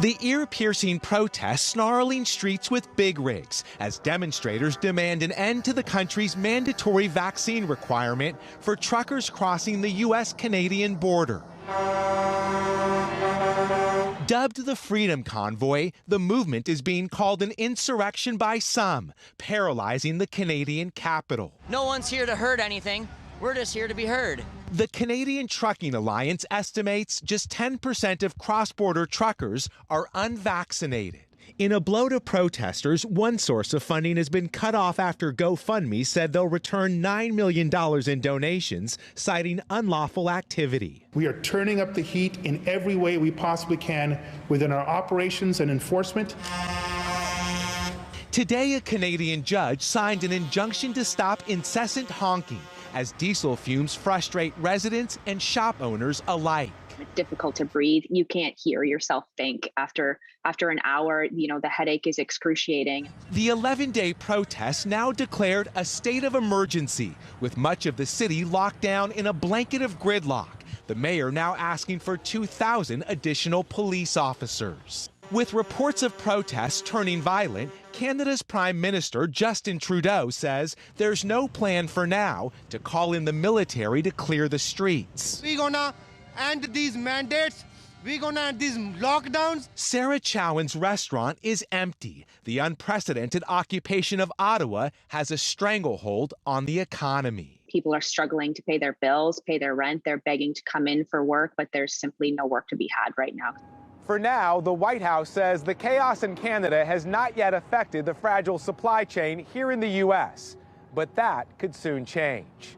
The ear-piercing protests snarling streets with big rigs as demonstrators demand an end to the country's mandatory vaccine requirement for truckers crossing the U.S.-Canadian border. Dubbed the Freedom Convoy, the movement is being called an insurrection by some, paralyzing the Canadian capital. No one's here to hurt anything. We're just here to be heard. The Canadian Trucking Alliance estimates just 10% of cross-border truckers are unvaccinated. In a blow to protesters, one source of funding has been cut off after GoFundMe said they'll return $9 million in donations, citing unlawful activity. We are turning up the heat in every way we possibly can within our operations and enforcement. Today, a Canadian judge signed an injunction to stop incessant honking as diesel fumes frustrate residents and shop owners alike. It's difficult to breathe. You can't hear yourself think after an hour. The headache is excruciating. The 11-day protest now declared a state of emergency, with much of the city locked down in a blanket of gridlock. The mayor now asking for 2,000 additional police officers. With reports of protests turning violent, Canada's Prime Minister Justin Trudeau says there's no plan for now to call in the military to clear the streets. We're gonna end these mandates. We're gonna end these lockdowns. Sarah Chowan's restaurant is empty. The unprecedented occupation of Ottawa has a stranglehold on the economy. People are struggling to pay their bills, pay their rent. They're begging to come in for work, but there's simply no work to be had right now. For now, the White House says the chaos in Canada has not yet affected the fragile supply chain here in the U.S., but that could soon change.